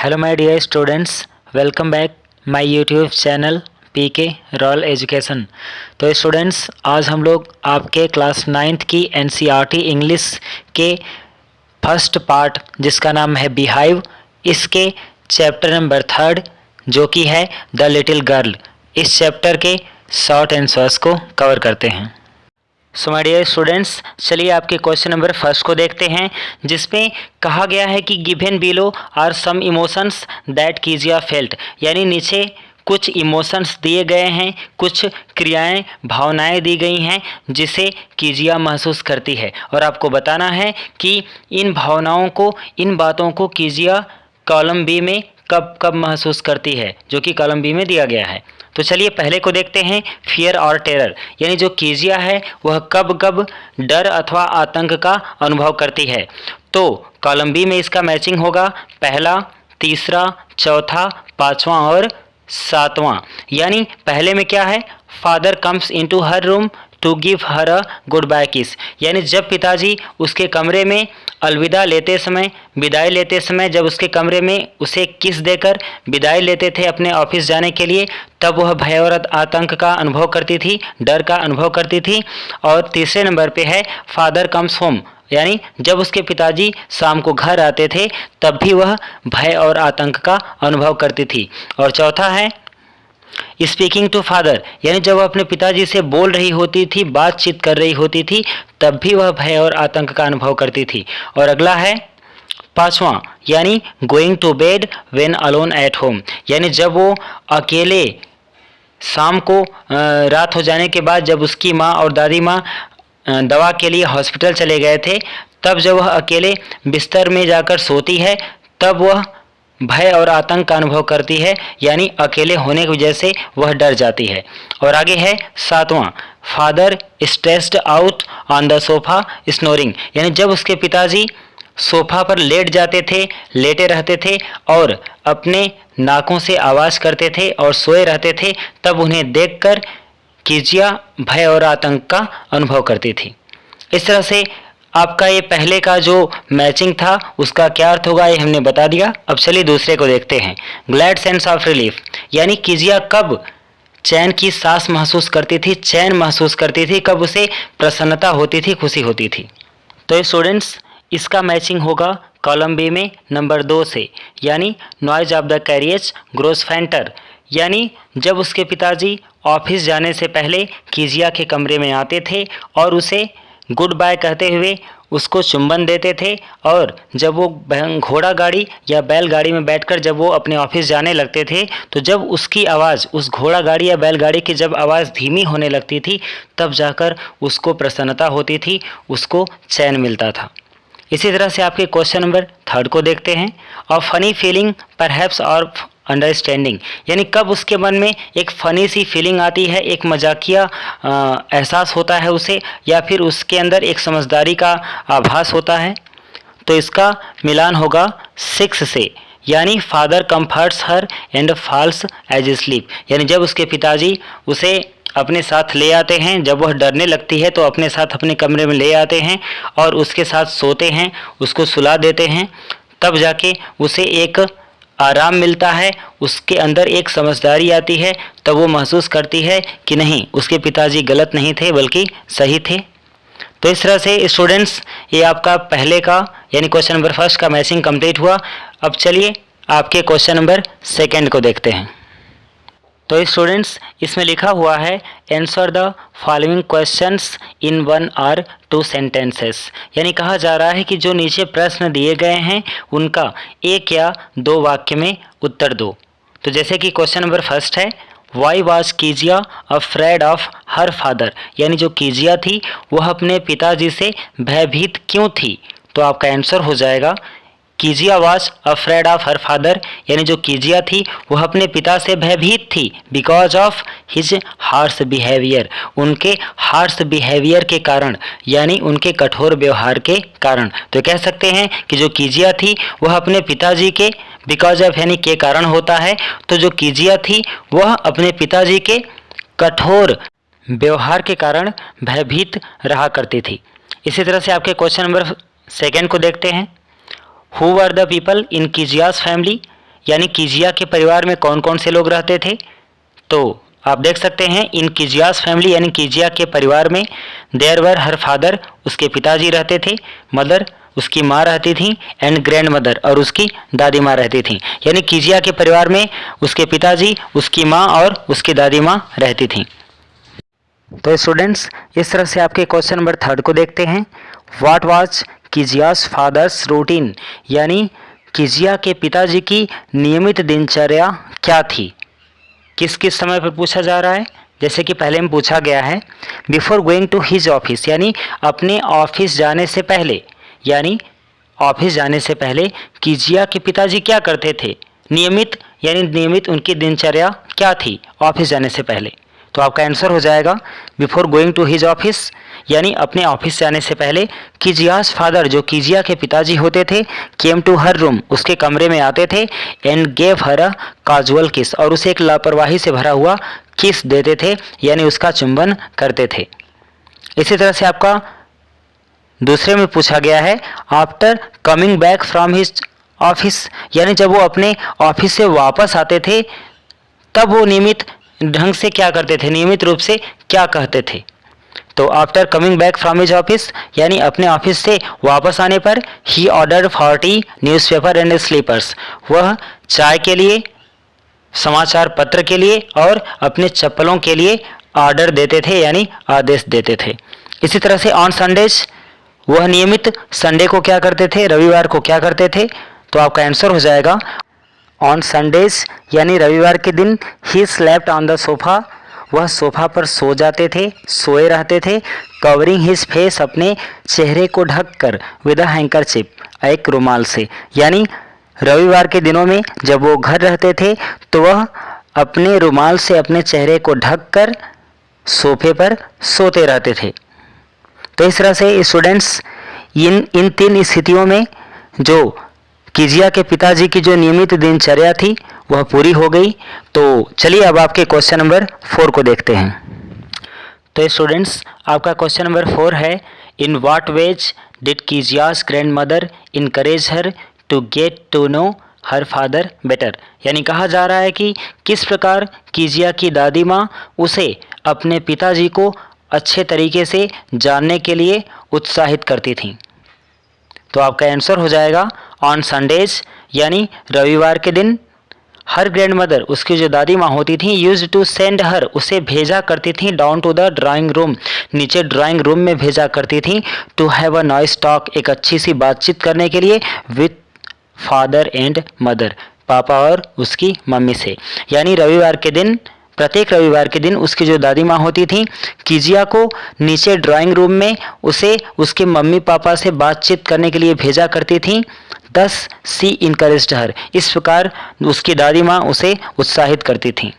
Hello my dear students, welcome back my YouTube channel PK royal education. तो students, आज हम लोग आपके क्लास 9th की एनसीईआरटी इंग्लिश के फर्स्ट पार्ट जिसका नाम है बिहाइव, इसके चैप्टर नंबर 3 जो कि है द लिटिल गर्ल, इस चैप्टर के शॉर्ट आंसर्स को कवर करते हैं। सो माय डियर स्टूडेंट्स, चलिए आपके क्वेश्चन नंबर 1 को देखते हैं, जिसमें कहा गया है कि given below are some emotions that Kezia felt, यानी नीचे कुछ इमोशंस दिए गए हैं, कुछ क्रियाएं भावनाएं दी गई हैं जिसे कीजिया महसूस करती है, और आपको बताना है कि इन भावनाओं को, इन बातों को कीजिया कॉलम बी में कब कब महसूस करती है, जो कि कॉलम बी में दिया गया है। तो चलिए पहले को देखते हैं, फियर और टेरर, यानी जो कीजिया है वह कब कब डर अथवा आतंक का अनुभव करती है। तो कॉलम बी में इसका मैचिंग होगा पहला, तीसरा, चौथा, पांचवा और सातवां। यानी पहले में क्या है, father comes into her room to give her a goodbye kiss, यानी जब पिताजी उसके कमरे में अलविदा लेते समय, विदाई लेते समय, जब उसके कमरे में उसे किस देकर विदाई लेते थे अपने ऑफिस जाने के लिए, तब वह भय और आतंक का अनुभव करती थी, डर का अनुभव करती थी। और तीसरे नंबर पे है फादर कम्स होम, यानी जब उसके पिताजी शाम को घर आते थे तब भी वह भय और आतंक का अनुभव करती थी। और चौथा है स्पीकिंग टू फादर, यानी जब वह अपने पिताजी से बोल रही होती थी, बातचीत कर रही होती थी, तब भी वह भय और आतंक का अनुभव करती थी। और अगला है पांचवा, यानी going to bed when alone at home, यानी जब वो अकेले शाम को रात हो जाने के बाद जब उसकी माँ और दादी माँ दवा के लिए हॉस्पिटल चले गए थे, तब जब वह अकेले बिस्तर में जाकर सोती है तब वह भय और आतंक का अनुभव करती है, यानी अकेले होने की वजह से वह डर जाती है। और आगे है सातवां, father stressed out on the sofa snoring, यानी जब उसके पिताजी सोफा पर लेट जाते थे, लेटे रहते थे और अपने नाकों से आवाज़ करते थे और सोए रहते थे, तब उन्हें देखकर कीजिया भय और आतंक का अनुभव करती थी। इस तरह से आपका ये पहले का जो मैचिंग था उसका क्या अर्थ होगा ये हमने बता दिया। अब चलिए दूसरे को देखते हैं, ग्लैड सेंस ऑफ रिलीफ, यानी कीजिया कब चैन की सांस महसूस करती थी, चैन महसूस करती थी, कब उसे प्रसन्नता होती थी, खुशी होती थी। तो स्टूडेंट्स, इसका मैचिंग होगा कॉलम बी में नंबर 2 से, यानी noise of the carriage grows fainter, यानी जब उसके पिताजी ऑफिस जाने से पहले कीजिया के कमरे में आते थे और उसे गुड बाय कहते हुए उसको चुंबन देते थे, और जब वो घोड़ा गाड़ी या बैलगाड़ी में बैठकर जब वो अपने ऑफिस जाने लगते थे, तो जब उसकी आवाज़, उस घोड़ा गाड़ी या बैलगाड़ी की जब आवाज़ धीमी होने लगती थी, तब जाकर उसको प्रसन्नता होती थी, उसको चैन मिलता था। इसी तरह से आपके क्वेश्चन नंबर 3 को देखते हैं, और फनी फीलिंग परहैप्स और अंडरस्टैंडिंग, यानी कब उसके मन में एक फ़नी सी फीलिंग आती है, एक मजाकिया एहसास होता है उसे, या फिर उसके अंदर एक समझदारी का आभास होता है। तो इसका मिलान होगा 6 से, यानी father comforts her and falls asleep, यानी जब उसके पिताजी उसे अपने साथ ले आते हैं, जब वह डरने लगती है तो अपने साथ अपने कमरे में ले आते हैं और उसके साथ सोते हैं, उसको सुला देते हैं, तब जाके उसे एक आराम मिलता है, उसके अंदर एक समझदारी आती है, तब वो महसूस करती है कि नहीं, उसके पिताजी गलत नहीं थे बल्कि सही थे। तो इस तरह से स्टूडेंट्स, ये आपका पहले का यानी क्वेश्चन नंबर 1 का मैचिंग कंप्लीट हुआ। अब चलिए आपके क्वेश्चन नंबर 2 को देखते हैं। तो स्टूडेंट्स, इसमें लिखा हुआ है answer the following questions in 1 और 2 सेंटेंसेस, यानी कहा जा रहा है कि जो नीचे प्रश्न दिए गए हैं उनका 1 या 2 वाक्य में उत्तर दो। तो जैसे कि क्वेश्चन नंबर 1 है, why was Kezia afraid of her father, यानी जो कीजिया थी वह अपने पिताजी से भयभीत क्यों थी। तो आपका आंसर हो जाएगा Kezia was afraid of her father, यानी जो कीजिया थी वह अपने पिता से भयभीत थी because of his harsh behaviour, उनके हार्श बिहेवियर के कारण, यानी उनके कठोर व्यवहार के कारण। तो कह सकते हैं कि जो कीजिया थी वह अपने पिताजी के बिकॉज ऑफ यानी के कारण होता है, तो जो कीजिया थी वह अपने पिताजी के कठोर व्यवहार के कारण भयभीत रहा करती थी। इसी तरह से आपके क्वेश्चन नंबर 2 को देखते हैं, who were the people in Kezia's family, यानी कीजिया के परिवार में कौन कौन से लोग रहते थे? तो आप देख सकते हैं इन कीजियास फैमिली यानी कीजिया के परिवार में देयर वर हर फादर, उसके पिताजी रहते थे, मदर उसकी माँ रहती थी, एंड ग्रैंड मदर और उसकी दादी माँ रहती थी। यानी कीजिया के परिवार में उसके पिताजी, उसकी माँ और उसकी दादी माँ रहती थी। तो स्टूडेंट्स, इस तरह से आपके क्वेश्चन नंबर 3 को देखते हैं। व्हाट वाज कीजियास फादर्स रूटीन, यानी कीजिया के पिताजी की नियमित दिनचर्या क्या थी? किस किस समय पर पूछा जा रहा है? जैसे कि पहले में पूछा गया है before going to his office, यानी अपने ऑफिस जाने से पहले, यानी ऑफिस जाने से पहले कीजिया के पिताजी क्या करते थे? नियमित, यानी नियमित उनकी दिनचर्या क्या थी ऑफिस जाने से पहले? तो आपका आंसर हो जाएगा before going to his office, यानी अपने ऑफिस जाने से पहले कीजियास फादर, जो कीजिया के पिताजी होते थे, केम टू हर रूम, उसके कमरे में आते थे, and gave her a casual किस, और उसे एक लापरवाही से भरा हुआ किस देते थे, यानी उसका चुंबन करते थे। इसी तरह से आपका दूसरे में पूछा गया है after coming back from his office, यानी जब वो अपने ऑफिस से वापस आते थे तब वो नियमित ढंग से क्या करते थे, नियमित रूप से क्या कहते थे? तो after coming back from his office, यानी अपने ऑफिस से वापस आने पर ही ऑर्डर्ड 40 न्यूज़पेपर एंड स्लीपर्स, वह चाय के लिए, समाचार पत्र के लिए और अपने चप्पलों के लिए ऑर्डर देते थे, यानी आदेश देते थे। इसी तरह से ऑन संडेज, वह नियमित संडे को क्या करते थे, रविवार को क्या करते थे? तो आपका आंसर हो जाएगा ऑन संडेज, यानी रविवार के दिन he slept on the sofa, वह सोफा पर सो जाते थे, सोए रहते थे, कवरिंग हिज फेस, अपने चेहरे को ढककर, विद अ हैंकरचिप, एक रुमाल से, यानी रविवार के दिनों में जब वो घर रहते थे तो वह अपने रुमाल से अपने चेहरे को ढककर सोफे पर सोते रहते थे। तो इस तरह से स्टूडेंट्स इन 3 स्थितियों में जो कीजिया के पिताजी की जो नियमित दिनचर्या थी वह पूरी हो गई। तो चलिए अब आपके क्वेश्चन नंबर 4 को देखते हैं। तो स्टूडेंट्स, आपका क्वेश्चन नंबर 4 है in what ways did Kezia's grandmother encourage her to get to know her father better, यानी कहा जा रहा है कि किस प्रकार कीजिया की दादी माँ उसे अपने पिताजी को अच्छे तरीके से जानने के लिए उत्साहित करती थीं। तो आपका आंसर हो जाएगा ऑन संडेज, यानी रविवार के दिन हर ग्रैंड मदर, उसकी जो दादी माँ होती थी, यूज टू सेंड हर, उसे भेजा करती थी, down to the drawing room, नीचे ड्राइंग रूम में भेजा करती थी, to have a nice talk, एक अच्छी सी बातचीत करने के लिए, विथ फादर एंड मदर, पापा और उसकी मम्मी से। यानी रविवार के दिन, प्रत्येक रविवार के दिन उसकी जो दादी माँ होती थी कीजिया को नीचे ड्राइंग रूम में उसे उसके मम्मी पापा से बातचीत करने के लिए भेजा करती थी। दस सी इनकरेज्ड हर, इस प्रकार उसकी दादी माँ उसे उत्साहित करती थी।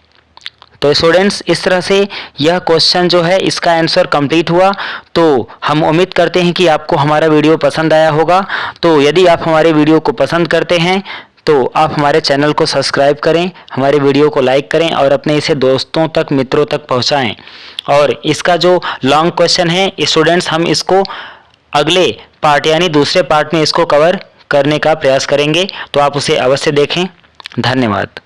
तो स्टूडेंट्स, इस तरह से यह क्वेश्चन जो है इसका आंसर कंप्लीट हुआ। तो हम उम्मीद करते हैं कि आपको हमारा वीडियो पसंद आया होगा। तो यदि आप हमारे वीडियो को पसंद करते हैं तो आप हमारे चैनल को सब्सक्राइब करें, हमारे वीडियो को लाइक करें और अपने इसे दोस्तों तक, मित्रों तक पहुंचाएं। और इसका जो लॉन्ग क्वेश्चन है स्टूडेंट्स, हम इसको अगले पार्ट यानी दूसरे पार्ट में इसको कवर करने का प्रयास करेंगे, तो आप उसे अवश्य देखें। धन्यवाद।